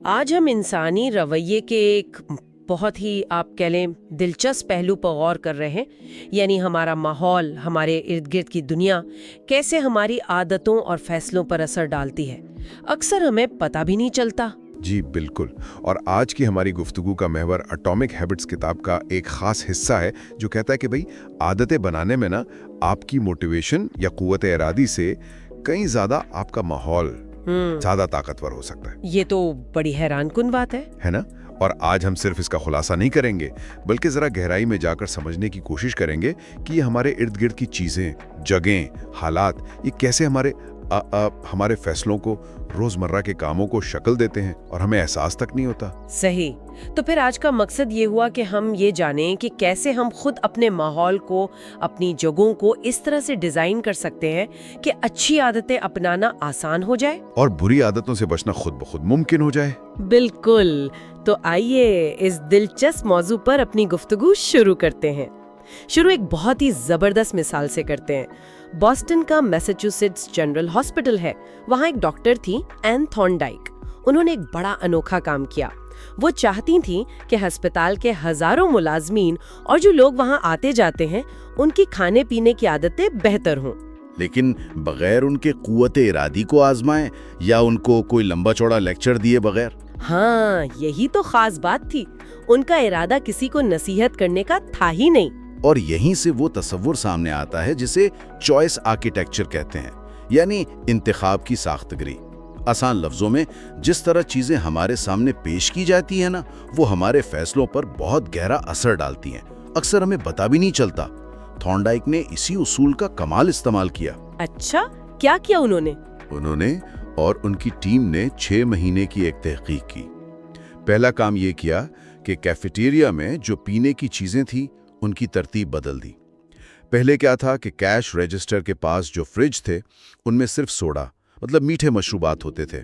آج ہم انسانی رویے کے ایک بہت ہی آپ کہہ لیں دلچسپ پہلو پر غور کر رہے ہیں، یعنی ہمارا ماحول، ہمارے ارد گرد کی دنیا کیسے ہماری عادتوں اور فیصلوں پر اثر ڈالتی ہے۔ اکثر ہمیں پتہ بھی نہیں چلتا۔ جی بالکل، اور آج کی ہماری گفتگو کا محور اٹامک ہیبٹس کتاب کا ایک خاص حصہ ہے جو کہتا ہے کہ بھئی عادتیں بنانے میں آپ کی موٹیویشن یا قوت ارادی سے کہیں زیادہ آپ کا ماحول زیادہ طاقتور ہو سکتا ہے۔ یہ تو بڑی حیران کن بات ہے نا؟ اور آج ہم صرف اس کا خلاصہ نہیں کریں گے بلکہ ذرا گہرائی میں جا کر سمجھنے کی کوشش کریں گے کہ یہ ہمارے ارد گرد کی چیزیں، جگہیں، حالات یہ کیسے ہمارے فیصلوں کو، روزمرہ کے کاموں کو شکل دیتے ہیں اور ہمیں احساس تک نہیں ہوتا۔ صحیح۔ تو پھر آج کا مقصد یہ ہوا کہ ہم یہ جانیں کہ کیسے ہم خود اپنے ماحول کو، اپنی جگہوں کو اس طرح سے ڈیزائن کر سکتے ہیں کہ اچھی عادتیں اپنانا آسان ہو جائے اور بری عادتوں سے بچنا خود بخود ممکن ہو جائے۔ بالکل۔ تو آئیے اس دلچسپ موضوع پر اپنی گفتگو شروع کرتے ہیں۔ شروع ایک بہت ہی زبردست مثال سے کرتے ہیں۔ بوسٹن کا میساچوسیٹس جنرل ہاسپٹل ہے، وہاں ایک ڈاکٹر تھی این تھارنڈائک۔ انہوں نے ایک بڑا انوکھا کام کیا۔ وہ چاہتی تھیں کہ ہسپتال کے ہزاروں ملازمین اور جو لوگ وہاں آتے جاتے ہیں ان کی کھانے پینے کی عادتیں بہتر ہوں، لیکن بغیر ان کے قوت ارادی کو آزمائیں یا ان کو کوئی لمبا چوڑا لیکچر دیے بغیر۔ ہاں، یہی تو خاص بات تھی۔ ان کا ارادہ کسی کو نصیحت کرنے کا تھا ہی نہیں۔ اور یہیں سے وہ تصور سامنے آتا ہے جسے چوائس آرکیٹیکچر کہتے ہیں، یعنی انتخاب کی ساختگری۔ آسان لفظوں میں جس طرح چیزیں ہمارے سامنے پیش کی جاتی ہیں وہ ہمارے فیصلوں پر بہت گہرا اثر ڈالتی ہیں، اکثر ہمیں پتہ بھی نہیں چلتا۔ تھارنڈائک نے اسی اصول کا کمال استعمال کیا۔ اچھا، کیا کیا انہوں نے اور ان کی ٹیم نے 6 مہینے کی ایک تحقیق کی۔ پہلا کام یہ کیا کہ کیفیٹیریا میں جو پینے کی چیزیں تھیں ان کی ترتیب بدل دی۔ پہلے کیا تھا کہ کیش رجسٹر کے پاس جو فریج تھے ان میں صرف سوڈا، مطلب میٹھے مشروبات ہوتے تھے،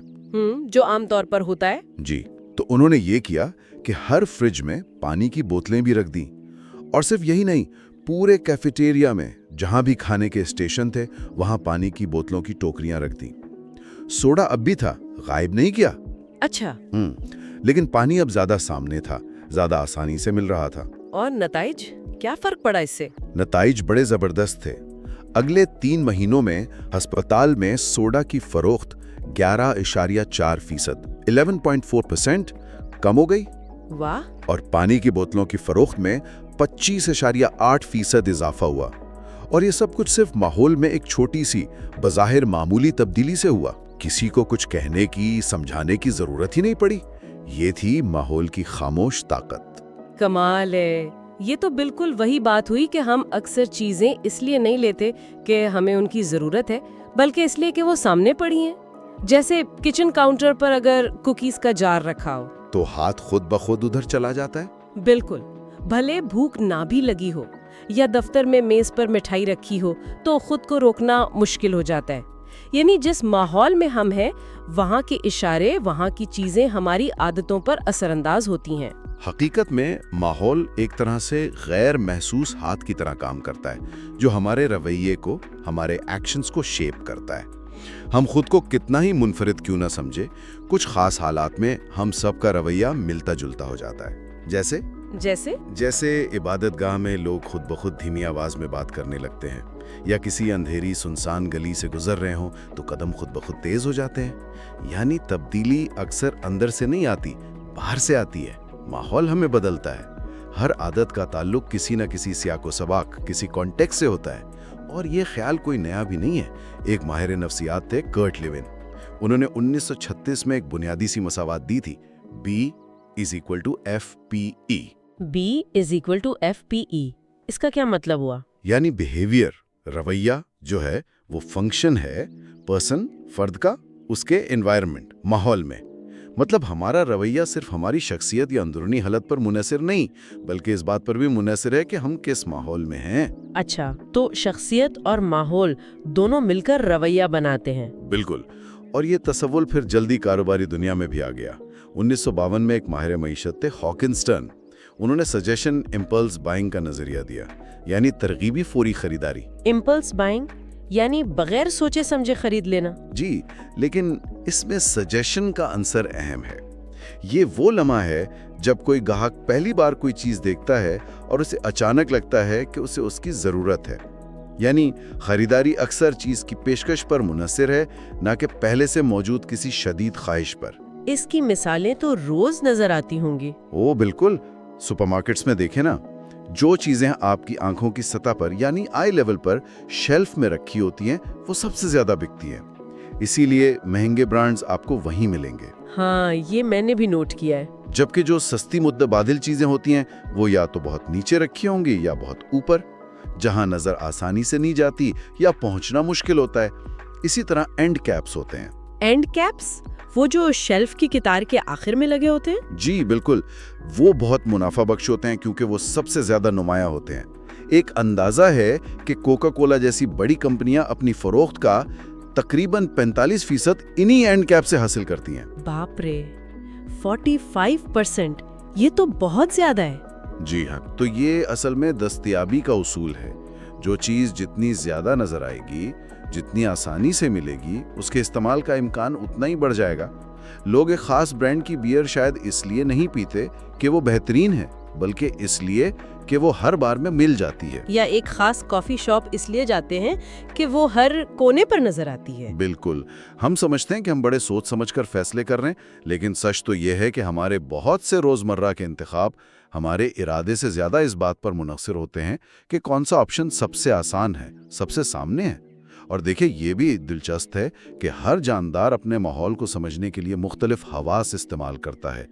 جو عام طور پر ہوتا ہے۔ جی، تو انہوں نے یہ کیا کہ ہر فریج میں پانی کی بوتلیں بھی رکھ دیں، اور صرف یہی نہیں، پورے کیفیٹیریا میں جہاں بھی کھانے کے اسٹیشن تھے وہاں پانی کی بوتلوں کی ٹوکریاں رکھ دیں۔ سوڈا اب بھی تھا، غائب نہیں کیا۔ اچھا۔ لیکن پانی اب زیادہ سامنے تھا، زیادہ آسانی سے مل رہا تھا۔ اور نتائج کیا فرق پڑا اس سے؟ نتائج بڑے زبردست تھے۔ اگلے 3 مہینوں میں ہسپتال میں سوڈا کی فروخت 11.4%، 11.4% کم ہو گئی۔ واہ۔ اور پانی کی بوتلوں کی فروخت میں 25.8% اضافہ ہوا۔ اور یہ سب کچھ صرف ماحول میں ایک چھوٹی سی بظاہر معمولی تبدیلی سے ہوا۔ کسی کو کچھ کہنے کی، سمجھانے کی ضرورت ہی نہیں پڑی۔ یہ تھی ماحول کی خاموش طاقت۔ کمال ہے۔ یہ تو بالکل وہی بات ہوئی کہ ہم اکثر چیزیں اس لیے نہیں لیتے کہ ہمیں ان کی ضرورت ہے، بلکہ اس لیے کہ وہ سامنے پڑی ہیں۔ جیسے کچن کاؤنٹر پر اگر کوکیز کا جار رکھا ہو تو ہاتھ خود بخود ادھر چلا جاتا ہے۔ بالکل، بھلے بھوک نہ بھی لگی ہو، یا دفتر میں میز پر مٹھائی رکھی ہو تو خود کو روکنا مشکل ہو جاتا ہے۔ یعنی جس ماحول میں ہم ہیں وہاں کے اشارے، وہاں کی چیزیں ہماری عادتوں پر اثر انداز ہوتی ہیں۔ حقیقت میں ماحول ایک طرح سے غیر محسوس ہاتھ کی طرح کام کرتا ہے جو ہمارے رویے کو، ہمارے ایکشنز کو شیپ کرتا ہے۔ ہم خود کو کتنا ہی منفرد کیوں نہ سمجھے، کچھ خاص حالات میں ہم سب کا رویہ ملتا جلتا ہو جاتا ہے۔ جیسے عبادت گاہ میں لوگ خود بخود دھیمی آواز میں بات کرنے لگتے ہیں، یا کسی اندھیری سنسان گلی سے گزر رہے ہوں تو قدم خود بخود تیز ہو جاتے ہیں۔ یعنی تبدیلی اکثر اندر سے نہیں آتی، باہر سے آتی ہے۔ ماحول ہمیں بدلتا ہے۔ ہر عادت کا تعلق کسی نہ کسی سیاق و سباق، کسی کانٹیکسٹ سے ہوتا ہے۔ اور یہ خیال کوئی نیا بھی نہیں ہے۔ ایک ماہر نفسیات تھے کرٹ لیون، انہوں نے 1936 میں ایک بنیادی سی مساوات دی تھی، B=FPE۔ B=FPE، اس کا کیا مطلب ہوا؟ یعنی بیہیویئر، رویہ جو ہے وہ فنکشن ہے پرسن، فرد کا، اس کے انوائرمنٹ، ماحول میں۔ مطلب ہمارا رویہ صرف ہماری شخصیت یا اندرونی حالت پر منحصر نہیں، بلکہ اس بات پر بھی منحصر ہے کہ ہم کس ماحول میں ہیں۔ اچھا، تو شخصیت اور ماحول دونوں مل کر رویہ بناتے ہیں۔ بالکل، اور یہ تصور پھر جلدی کاروباری دنیا میں بھی آ گیا۔ 1952 میں ایک ماہر معیشت تھے ہاکنسٹن، انہوں نے سجیشن امپلس بائنگ کا نظریہ دیا، یعنی ترغیبی فوری خریداری۔ امپلس بائنگ یعنی بغیر سوچے سمجھے خرید لینا۔ جی، لیکن اس میں سجیشن کا عنصر اہم ہے۔ یہ وہ لمحہ ہے جب کوئی گاہک پہلی بار کوئی چیز دیکھتا ہے اور اسے اچانک لگتا ہے کہ اسے اس کی ضرورت ہے. یعنی خریداری اکثر چیز کی پیشکش پر منحصر ہے، نہ کہ پہلے سے موجود کسی شدید خواہش پر. اس کی مثالیں تو روز نظر آتی ہوں گی. او بالکل، سپر مارکیٹس میں دیکھیں نا، جو چیزیں آپ کی آنکھوں کی سطح پر یعنی آئی لیول پر شیلف میں رکھی ہوتی ہیں وہ سب سے زیادہ بکتی ہیں. اسی لیے مہنگے برانڈز آپ کو وہیں ملیں گے. ہاں، یہ میں نے بھی نوٹ کیا ہے. جبکہ جو سستی متبادل چیزیں ہوتی ہیں وہ یا تو بہت نیچے رکھی ہوں گی یا بہت اوپر، جہاں نظر آسانی سے نہیں جاتی یا پہنچنا مشکل ہوتا ہے. اسی طرح اینڈ کیپس ہوتے ہیں. And keeps? وہ جو شیلف کی کتار کے آخر میں لگے ہوتے ہیں؟ جی بالکل، وہ بہت منافع بخش ہوتے ہیں کیونکہ وہ سب سے زیادہ نمایاں ہوتے ہیں. ایک اندازہ ہے کہ کوکا کولا جیسی بڑی کمپنیاں اپنی فروخت کا تقریباً 45% انہی اینڈ کیپ سے حاصل کرتی ہیں. باپ رے، 45%! یہ تو بہت زیادہ ہے. جی ہاں، تو یہ اصل میں دستیابی کا اصول ہے. جو چیز جتنی زیادہ نظر آئے گی، جتنی آسانی سے ملے گی، اس کے استعمال کا امکان اتنا ہی بڑھ جائے گا. لوگ ایک خاص برانڈ کی بیئر شاید اس لیے نہیں پیتے کہ وہ بہترین ہے، بلکہ اس لیے کہ وہ ہر بار میں مل جاتی ہے. یا ایک خاص کافی شاپ اس لیے جاتے ہیں کہ وہ ہر کونے پر نظر آتی ہے. بالکل، ہم سمجھتے ہیں کہ ہم بڑے سوچ سمجھ کر فیصلے کر رہے ہیں، لیکن سچ تو یہ ہے کہ ہمارے بہت سے روزمرہ کے انتخاب ہمارے ارادے سے زیادہ اس بات پر منحصر ہوتے ہیں کہ کون سا آپشن سب سے آسان ہے، سب سے سامنے ہے. اور دیکھیں، یہ بھی دلچسپ ہے کہ ہر جاندار اپنے ماحول کو سمجھنے کے لیے مختلف حواس استعمال کرتا ہے.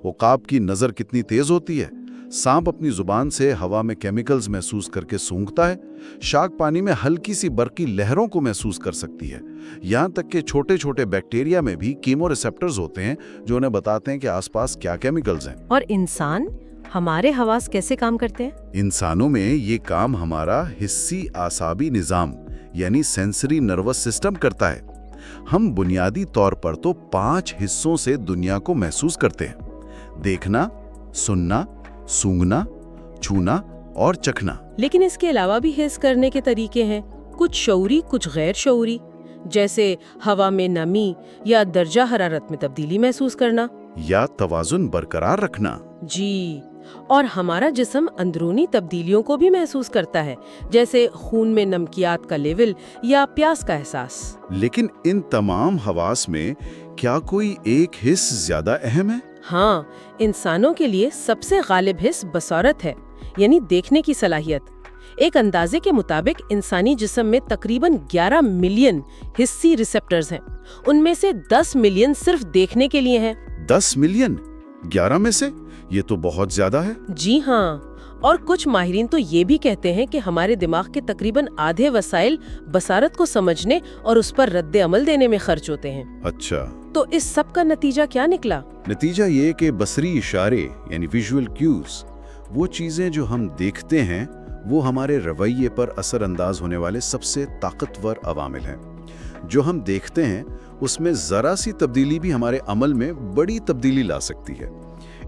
عقاب کی نظر کتنی تیز ہوتی ہے، سانپ اپنی زبان سے ہوا میں کیمیکلز محسوس کر کے سونگھتا ہے، شارک پانی میں ہلکی سی برقی لہروں کو محسوس کر سکتی ہے. یہاں تک کہ چھوٹے چھوٹے بیکٹیریا میں بھی کیمو ریسپٹرز ہوتے ہیں جو انہیں بتاتے ہیں کہ آس پاس کیا کیمیکلز ہیں. اور انسان، ہمارے حواس کیسے کام کرتے ہیں؟ انسانوں میں یہ کام ہمارا حسی اعصابی نظام یعنی سینسری نروس سسٹم کرتا ہے. ہم بنیادی طور پر تو 5 حصوں سے دنیا کو محسوس کرتے ہیں: دیکھنا، سننا، سونگھنا، چھونا اور چکھنا. لیکن اس کے علاوہ بھی حس کرنے کے طریقے ہیں، کچھ شعوری، کچھ غیر شعوری، جیسے ہوا میں نمی یا درجہ حرارت میں تبدیلی محسوس کرنا، یا توازن برقرار رکھنا. جی، اور ہمارا جسم اندرونی تبدیلیوں کو بھی محسوس کرتا ہے، جیسے خون میں نمکیات کا لیول یا پیاس کا احساس. لیکن ان تمام حواس میں کیا کوئی ایک حس زیادہ اہم ہے؟ ہاں، انسانوں کے لیے سب سے غالب حس بصارت ہے، یعنی دیکھنے کی صلاحیت. ایک اندازے کے مطابق انسانی جسم میں تقریباً 11 ملین حسی ریسپٹرز ہیں. ان میں سے 10 ملین صرف دیکھنے کے لیے ہیں. 10 ملین؟ 11 میں سے؟ یہ تو بہت زیادہ ہے. جی ہاں، اور کچھ ماہرین تو یہ بھی کہتے ہیں کہ ہمارے دماغ کے تقریباً آدھے وسائل بصارت کو سمجھنے اور اس پر رد عمل دینے میں خرچ ہوتے ہیں. اچھا، تو اس سب کا نتیجہ کیا نکلا؟ نتیجہ یہ کہ بصری اشارے یعنی ویژول کیوز، وہ چیزیں جو ہم دیکھتے ہیں، وہ ہمارے رویے پر اثر انداز ہونے والے سب سے طاقتور عوامل ہیں. جو ہم دیکھتے ہیں اس میں ذرا سی تبدیلی بھی ہمارے عمل میں بڑی تبدیلی لا سکتی ہے.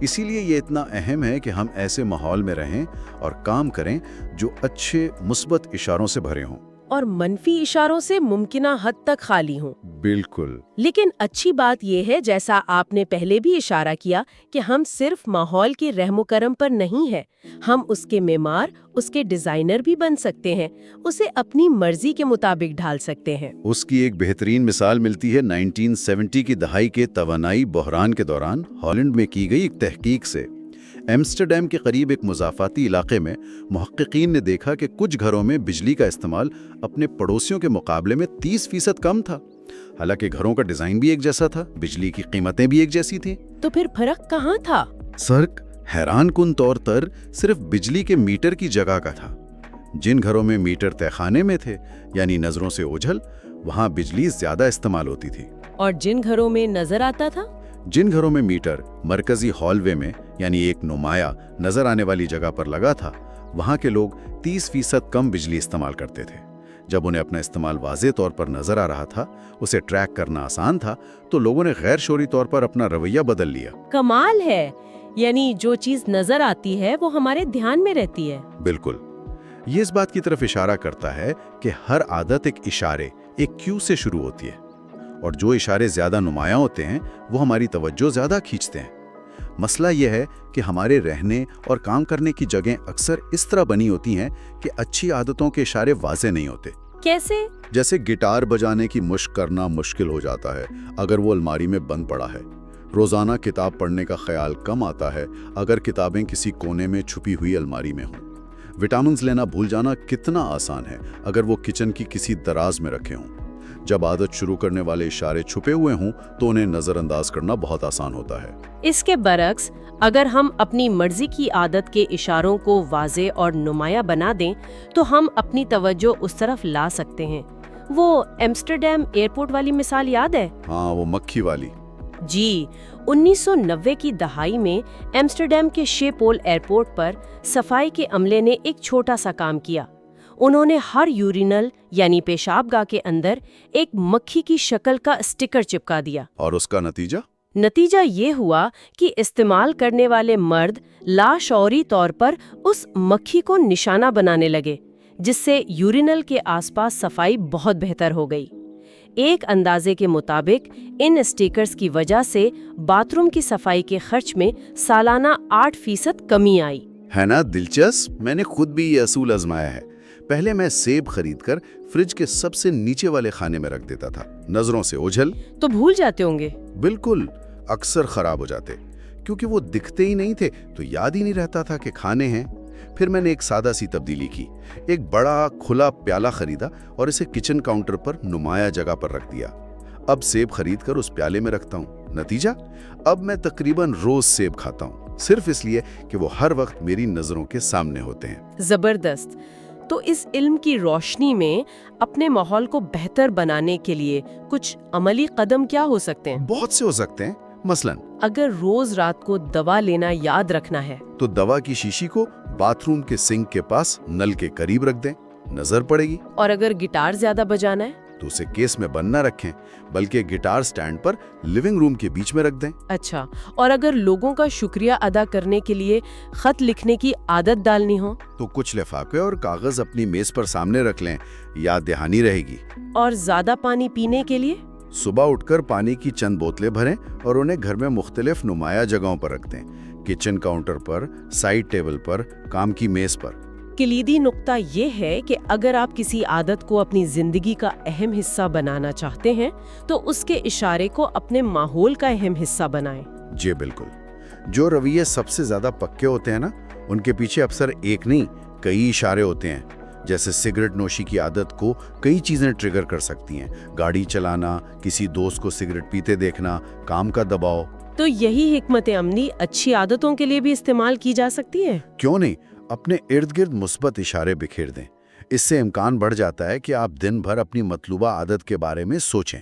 اسی لیے یہ اتنا اہم ہے کہ ہم ایسے ماحول میں رہیں اور کام کریں جو اچھے مثبت اشاروں سے بھرے ہوں اور منفی اشاروں سے ممکنہ حد تک خالی ہوں. بالکل. لیکن اچھی بات یہ ہے، جیسا آپ نے پہلے بھی اشارہ کیا، کہ ہم صرف ماحول کے رحم و کرم پر نہیں ہیں، ہم اس کے معمار، اس کے ڈیزائنر بھی بن سکتے ہیں، اسے اپنی مرضی کے مطابق ڈھال سکتے ہیں. اس کی ایک بہترین مثال ملتی ہے 1970 کی دہائی کے توانائی بحران کے دوران ہالینڈ میں کی گئی ایک تحقیق سے. ایمسٹرڈیم کے قریب ایک مضافاتی علاقے میں محققین نے دیکھا کہ کچھ گھروں میں بجلی کا استعمال اپنے پڑوسیوں کے مقابلے میں 30% کم تھا. حالانکہ گھروں کا ڈیزائن بھی ایک جیسا تھا، بجلی کی قیمتیں بھی ایک جیسی تھیں. تو پھر فرق کہاں تھا؟ فرق حیران کن طور پر صرف بجلی کے میٹر کی جگہ کا تھا. جن گھروں میں میٹر تہہ خانے میں تھے یعنی نظروں سے اوجھل، وہاں بجلی زیادہ استعمال ہوتی تھی. اور جن گھروں میں نظر آتا تھا، جن گھروں میں میٹر مرکزی ہال وے میں یعنی ایک نمایاں نظر آنے والی جگہ پر لگا تھا، وہاں کے لوگ 30% کم بجلی استعمال کرتے تھے. جب انہیں اپنا استعمال واضح طور پر نظر آ رہا تھا، اسے ٹریک کرنا آسان تھا، تو لوگوں نے غیر شعوری طور پر اپنا رویہ بدل لیا. کمال ہے، یعنی جو چیز نظر آتی ہے وہ ہمارے دھیان میں رہتی ہے. بالکل. یہ اس بات کی طرف اشارہ کرتا ہے کہ ہر عادت ایک اشارے، ایک کیو سے شروع ہوتی ہے، اور جو اشارے زیادہ نمایاں ہوتے ہیں وہ ہماری توجہ زیادہ کھینچتے ہیں. مسئلہ یہ ہے کہ ہمارے رہنے اور کام کرنے کی جگہیں اکثر اس طرح بنی ہوتی ہیں کہ اچھی عادتوں کے اشارے واضح نہیں ہوتے۔ کیسے؟ جیسے گٹار بجانے کی مشق کرنا مشکل ہو جاتا ہے اگر وہ الماری میں بند پڑا ہے۔ روزانہ کتاب پڑھنے کا خیال کم آتا ہے اگر کتابیں کسی کونے میں چھپی ہوئی الماری میں ہوں۔ وٹامنز لینا بھول جانا کتنا آسان ہے اگر وہ کچن کی کسی دراز میں رکھے ہوں۔ جب عادت شروع کرنے والے اشارے چھپے ہوئے ہوں تو انہیں نظر انداز کرنا بہت آسان ہوتا ہے۔ اس کے برعکس اگر ہم اپنی مرضی کی عادت کے اشاروں کو واضح اور نمایاں بنا دیں تو ہم اپنی توجہ اس طرف لا سکتے ہیں۔ وہ ایمسٹرڈیم ایئرپورٹ والی مثال یاد ہے؟ ہاں، وہ مکھی والی۔ جی، 1990 کی دہائی میں ایمسٹرڈیم کے شیپول ایئرپورٹ پر صفائی کے عملے نے ایک چھوٹا سا کام کیا۔ انہوں نے ہر یورینل یعنی پیشاب گاہ کے اندر ایک مکھی کی شکل کا اسٹیکر چپکا دیا۔ اور اس کا نتیجہ؟ نتیجہ یہ ہوا کہ استعمال کرنے والے مرد لاشعوری طور پر اس مکھی کو نشانہ بنانے لگے، جس سے یورینل کے آس پاس صفائی بہت بہتر ہو گئی۔ ایک اندازے کے مطابق ان اسٹیکرز کی وجہ سے باتھ روم کی صفائی کے خرچ میں سالانہ 8% کمی آئی۔ ہے نا دلچسپ؟ میں نے خود بھی یہ اصول آزمایا ہے۔ پہلے میں سیب خرید کر فریج کے سب سے نیچے والے خانے میں رکھ دیتا تھا۔ نظروں سے اوجھل تو بھول جاتے ہوں گے؟ بالکل، اکثر خراب ہو جاتے کیونکہ وہ دکھتے ہی نہیں تھے تو یاد ہی نہیں رہتا تھا کہ کھانے ہیں۔ پھر میں نے ایک سادہ سی تبدیلی کی، ایک بڑا کھلا پیالہ خریدا اور اسے کچن کاؤنٹر پر نمایاں جگہ پر رکھ دیا۔ اب سیب خرید کر اس پیالے میں رکھتا ہوں۔ نتیجہ؟ اب میں تقریباً روز سیب کھاتا ہوں، صرف اس لیے کہ وہ ہر وقت میری نظروں کے سامنے ہوتے ہیں۔ زبردست۔ تو اس علم کی روشنی میں اپنے ماحول کو بہتر بنانے کے لیے کچھ عملی قدم کیا ہو سکتے ہیں؟ بہت سے ہو سکتے ہیں۔ مثلاً اگر روز رات کو دوا لینا یاد رکھنا ہے تو دوا کی شیشی کو باتھ روم کے سنک کے پاس نل کے قریب رکھ دیں، نظر پڑے گی۔ اور اگر گٹار زیادہ بجانا ہے تو اسے کیس میں بند نہ رکھیں بلکہ گٹار سٹینڈ پر لیونگ روم کے بیچ میں رکھ دیں۔ اچھا، اور اگر لوگوں کا شکریہ ادا کرنے کے لیے خط لکھنے کی عادت ڈالنی ہو تو کچھ لفافے اور کاغذ اپنی میز پر سامنے رکھ لیں، یاد دہانی رہے گی۔ اور زیادہ پانی پینے کے لیے صبح اٹھ کر پانی کی چند بوتلیں بھریں اور انہیں گھر میں مختلف نمایاں جگہوں پر رکھ دیں، کچن کاؤنٹر پر، سائڈ ٹیبل پر، کام کی میز پر۔ کلیدی نقطہ یہ ہے کہ اگر آپ کسی عادت کو اپنی زندگی کا اہم حصہ بنانا چاہتے ہیں تو اس کے اشارے کو اپنے ماحول کا اہم حصہ بنائیں۔ جی بالکل، جو رویے سب سے زیادہ پکے ہوتے ہیں نا، ان کے پیچھے اکثر ایک نہیں کئی اشارے ہوتے ہیں۔ جیسے سگریٹ نوشی کی عادت کو کئی چیزیں ٹریگر کر سکتی ہیں، گاڑی چلانا، کسی دوست کو سگریٹ پیتے دیکھنا، کام کا دباؤ۔ تو یہی حکمت عملی اچھی عادتوں کے لیے بھی استعمال کی جا سکتی ہے۔ کیوں نہیں؟ اپنے ارد گرد مثبت اشارے بکھیر دیں، اس سے امکان بڑھ جاتا ہے کہ آپ دن بھر اپنی مطلوبہ عادت کے بارے میں سوچیں۔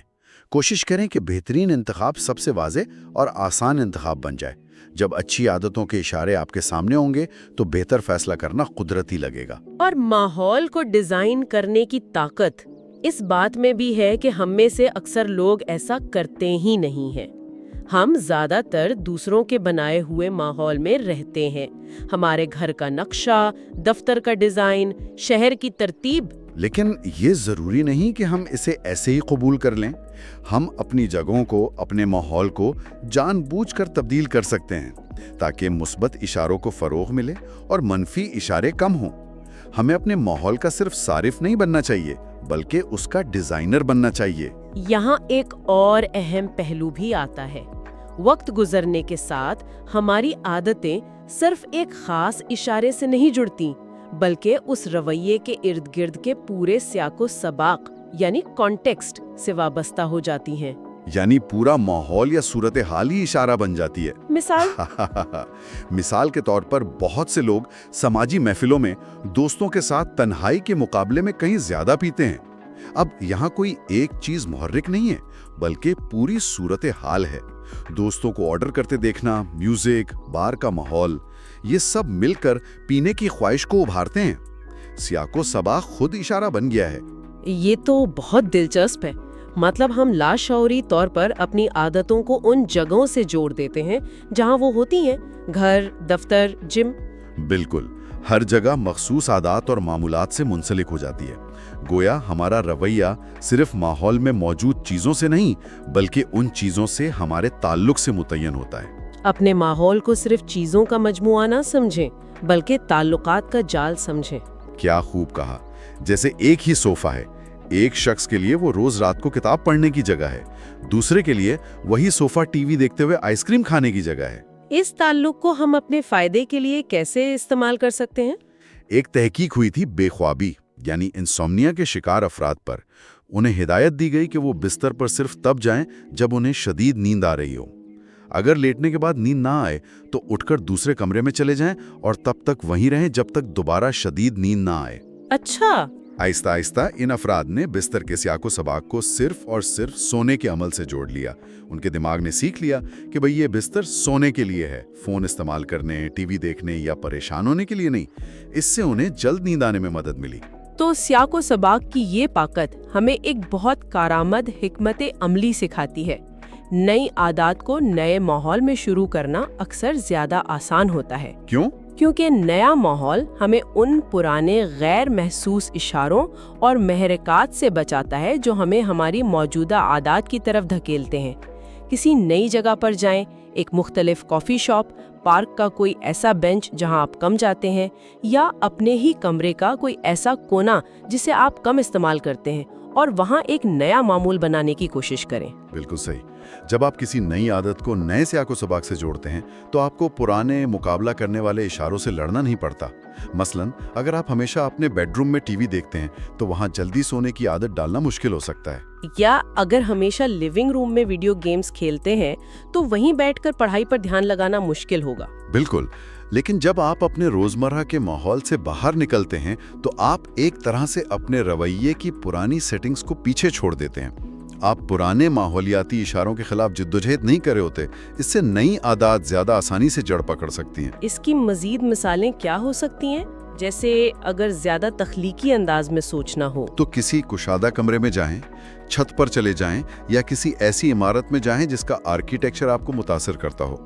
کوشش کریں کہ بہترین انتخاب سب سے واضح اور آسان انتخاب بن جائے۔ جب اچھی عادتوں کے اشارے آپ کے سامنے ہوں گے تو بہتر فیصلہ کرنا قدرتی لگے گا۔ اور ماحول کو ڈیزائن کرنے کی طاقت اس بات میں بھی ہے کہ ہم میں سے اکثر لوگ ایسا کرتے ہی نہیں ہیں۔ ہم زیادہ تر دوسروں کے بنائے ہوئے ماحول میں رہتے ہیں۔ ہمارے گھر کا نقشہ، دفتر کا ڈیزائن، شہر کی ترتیب۔ لیکن یہ ضروری نہیں کہ ہم اسے ایسے ہی قبول کر لیں۔ ہم اپنی جگہوں کو، اپنے ماحول کو جان بوجھ کر تبدیل کر سکتے ہیں تاکہ مثبت اشاروں کو فروغ ملے اور منفی اشارے کم ہوں۔ ہمیں اپنے ماحول کا صرف صارف نہیں بننا چاہیے بلکہ اس کا ڈیزائنر بننا چاہیے۔ یہاں ایک اور اہم پہلو بھی آتا ہے۔ وقت گزرنے کے ساتھ ہماری عادتیں صرف ایک خاص اشارے سے نہیں جڑتی بلکہ اس رویے کے ارد گرد کے پورے سیاق و سباق یعنی کانٹیکسٹ سے وابستہ ہو جاتی ہیں۔ یعنی پورا ماحول یا صورتحال ہی اشارہ بن جاتی ہے۔ مثال کے طور پر بہت سے لوگ سماجی محفلوں میں دوستوں کے ساتھ تنہائی کے مقابلے میں کہیں زیادہ پیتے ہیں۔ اب یہاں کوئی ایک چیز محرک نہیں ہے بلکہ پوری صورتحال ہے۔ دوستوں کو آرڈر کرتے دیکھنا، میوزک، بار کا ماحول، یہ سب مل کر پینے کی خواہش کو ابھارتے ہیں۔ سیاق و سباق خود اشارہ بن گیا ہے۔ یہ تو بہت دلچسپ ہے۔ مطلب ہم لاشعوری طور پر اپنی عادتوں کو ان جگہوں سے جوڑ دیتے ہیں جہاں وہ ہوتی ہیں، گھر، دفتر، جم۔ بالکل، ہر جگہ مخصوص عادات اور معمولات سے منسلک ہو جاتی ہے۔ گویا ہمارا رویہ صرف ماحول میں موجود چیزوں سے نہیں بلکہ ان چیزوں سے ہمارے تعلق سے متعین ہوتا ہے۔ اپنے ماحول کو صرف چیزوں کا مجموعہ نہ سمجھیں بلکہ تعلقات کا جال سمجھیں۔ کیا خوب کہا۔ جیسے ایک ہی صوفہ ہے، ایک شخص کے لیے وہ روز رات کو کتاب پڑھنے کی جگہ ہے، دوسرے کے لیے وہی صوفہ ٹی وی دیکھتے ہوئے آئس کریم کھانے کی جگہ ہے۔ اس تعلق کو ہم اپنے فائدے کے لیے کیسے استعمال کر سکتے ہیں؟ ایک تحقیق ہوئی تھی بے خوابی یعنی انسومنیا کے شکار افراد پر۔ انہیں ہدایت دی گئی کہ وہ بستر پر صرف تب جائیں جب انہیں شدید نیند آ رہی ہو۔ اگر لیٹنے کے بعد نیند نہ آئے تو اٹھ کر دوسرے کمرے میں چلے جائیں اور تب تک وہیں رہیں جب تک دوبارہ شدید نیند نہ آئے۔ اچھا۔ آہستہ آہستہ ان افراد نے بستر کے سیاق و سباق کو صرف اور صرف سونے کے عمل سے جوڑ لیا۔ ان کے دماغ نے سیکھ لیا کہ بھئی یہ بستر سونے کے لیے ہے، فون استعمال کرنے، ٹی وی دیکھنے یا پریشان ہونے کے لیے نہیں۔ اس سے انہیں جلد نیند آنے میں مدد ملی۔ تو سیاق و سباق کی یہ طاقت ہمیں ایک بہت کارآمد حکمت عملی سکھاتی ہے۔ نئی عادات کو نئے ماحول میں شروع کرنا اکثر زیادہ آسان ہوتا ہے۔ کیوں؟ کیونکہ نیا ماحول ہمیں ان پرانے غیر محسوس اشاروں اور محرکات سے بچاتا ہے جو ہمیں ہماری موجودہ عادات کی طرف دھکیلتے ہیں۔ کسی نئی جگہ پر جائیں، ایک مختلف کافی شاپ، پارک کا کوئی ایسا بینچ جہاں آپ کم جاتے ہیں، یا اپنے ہی کمرے کا کوئی ایسا کونا جسے آپ کم استعمال کرتے ہیں، اور وہاں ایک نیا معمول بنانے کی کوشش کریں۔ بالکل صحیح۔ جب آپ کسی نئی عادت کو نئے سیاق و سباق سے جوڑتے ہیں تو آپ کو پرانے مقابلہ کرنے والے اشاروں سے لڑنا نہیں پڑتا۔ مثلاً اگر آپ ہمیشہ اپنے بیڈ روم میں ٹی وی دیکھتے ہیں تو وہاں جلدی سونے کی عادت ڈالنا مشکل ہو سکتا ہے۔ یا اگر ہمیشہ لیونگ روم میں ویڈیو گیمز کھیلتے ہیں تو وہیں بیٹھ کر پڑھائی پر دھیان لگانا مشکل ہوگا۔ بالکل، لیکن جب آپ اپنے روزمرہ کے ماحول سے باہر نکلتے ہیں تو آپ ایک طرح سے اپنے رویے کی پرانی سیٹنگز کو پیچھے چھوڑ دیتے ہیں۔ آپ پرانے ماحولیاتی اشاروں کے خلاف جدوجہد نہیں کر رہے ہوتے۔ اس سے نئی عادات زیادہ آسانی سے جڑ پکڑ سکتی ہیں۔ اس کی مزید مثالیں کیا ہو سکتی ہیں؟ جیسے اگر زیادہ تخلیقی انداز میں سوچنا ہو تو کسی کشادہ کمرے میں جائیں، چھت پر چلے جائیں یا کسی ایسی عمارت میں جائیں جس کا آرکیٹیکچر آپ کو متاثر کرتا ہو۔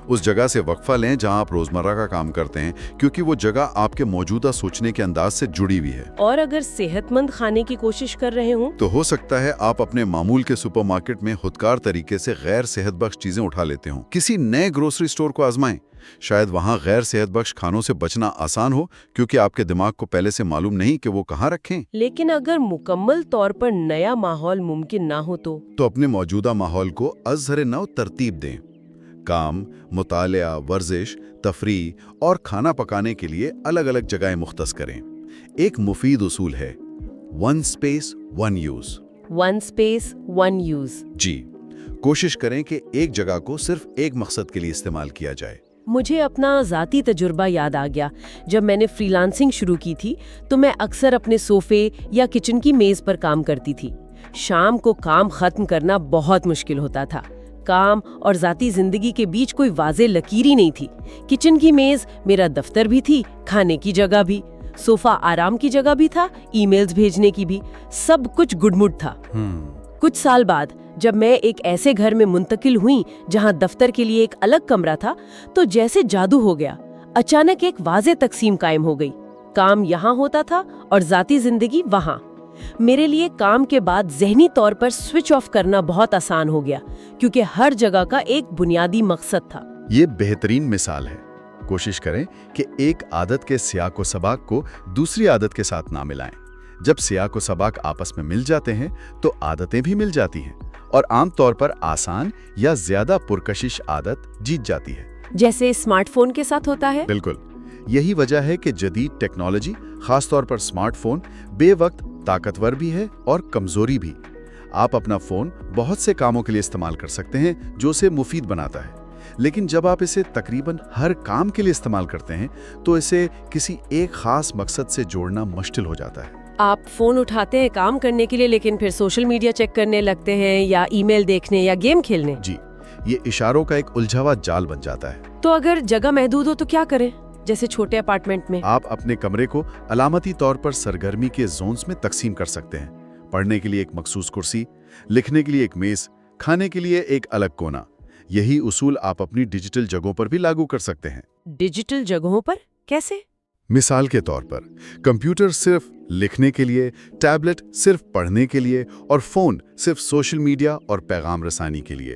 اس جگہ سے وقفہ لیں جہاں آپ روزمرہ کا کام کرتے ہیں، کیونکہ وہ جگہ آپ کے موجودہ سوچنے کے انداز سے جڑی ہوئی ہے۔ اور اگر صحت مند کھانے کی کوشش کر رہے ہوں تو ہو سکتا ہے آپ اپنے معمول کے سپر مارکیٹ میں خودکار طریقے سے غیر صحت بخش چیزیں اٹھا لیتے ہوں۔ کسی نئے گروسری سٹور کو آزمائیں۔ شاید وہاں غیر صحت بخش کھانوں سے بچنا آسان ہو کیونکہ آپ کے دماغ کو پہلے سے معلوم نہیں کہ وہ کہاں رکھیں۔ لیکن اگر مکمل طور پر نیا ماحول ممکن نہ ہو تو اپنے موجودہ ماحول کو ازہر نو ترتیب دیں۔ کام، مطالعہ، ورزش، تفریح اور کھانا پکانے کے لیے الگ الگ جگہیں مختص کریں۔ ایک مفید اصول ہے one space one use. One space one use. جی، کوشش کریں کہ ایک جگہ کو صرف ایک مقصد کے لیے استعمال کیا جائے۔ مجھے اپنا ذاتی تجربہ یاد آ گیا۔ جب میں نے فری لانسنگ شروع کی تھی تو میں اکثر اپنے صوفے یا کچن کی میز پر کام کرتی تھی۔ شام کو کام ختم کرنا بہت مشکل ہوتا تھا۔ کام اور ذاتی زندگی کے بیچ کوئی واضح لکیر ہی نہیں تھی۔ کچن کی میز میرا دفتر بھی تھی، کھانے کی جگہ بھی، صوفہ آرام کی جگہ بھی تھا، ای میلز بھیجنے کی بھی، سب کچھ گڈمڈ تھا۔ کچھ سال بعد جب میں ایک ایسے گھر میں منتقل ہوئی جہاں دفتر کے لیے ایک الگ کمرہ تھا تو جیسے جادو ہو گیا۔ اچانک ایک واضح تقسیم قائم ہو گئی۔ کام یہاں ہوتا تھا اور ذاتی زندگی وہاں۔ میرے لیے کام کے بعد ذہنی طور پر سوئچ آف کرنا بہت آسان ہو گیا کیونکہ ہر جگہ کا ایک بنیادی مقصد تھا۔ یہ بہترین مثال ہے۔ کوشش کریں کہ ایک عادت کے سیاق و سباق کو دوسری عادت کے ساتھ نہ ملائیں۔ جب سیاق و سباق آپس میں مل جاتے ہیں تو عادتیں بھی مل جاتی ہیں اور عام طور پر آسان یا زیادہ پرکشش عادت جیت جاتی ہے۔ جیسے اسمارٹ فون کے ساتھ ہوتا ہے۔ بالکل، یہی وجہ ہے کہ جدید ٹیکنالوجی، خاص طور پر اسمارٹ فون، بے وقت طاقتور بھی ہے اور کمزوری بھی۔ آپ اپنا فون بہت سے کاموں کے لیے استعمال کر سکتے ہیں جو اسے مفید بناتا ہے، لیکن جب آپ اسے تقریباً ہر کام کے لیے استعمال کرتے ہیں تو اسے کسی ایک خاص مقصد سے جوڑنا مشکل ہو جاتا ہے۔ آپ فون اٹھاتے ہیں کام کرنے کے لیے لیکن پھر سوشل میڈیا چیک کرنے لگتے ہیں یا ای میل دیکھنے یا گیم کھیلنے۔ جی، یہ اشاروں کا ایک الجھا ہوا جال بن جاتا ہے۔ تو اگر جگہ محدود ہو تو کیا کریں؟ جیسے چھوٹے اپارٹمنٹ میں آپ اپنے کمرے کو علامتی طور پر سرگرمی کے زونز میں تقسیم کر سکتے ہیں۔ پڑھنے کے لیے ایک مخصوص کرسی، لکھنے کے لیے ایک میز، کھانے کے لیے ایک الگ کونا۔ یہی اصول آپ اپنی ڈیجیٹل جگہوں پر بھی لاگو کر سکتے ہیں۔ ڈیجیٹل جگہوں پر کیسے؟ مثال کے طور پر کمپیوٹر صرف لکھنے کے لیے، ٹیبلٹ صرف پڑھنے کے لیے اور فون صرف سوشل میڈیا اور پیغام رسانی کے لیے۔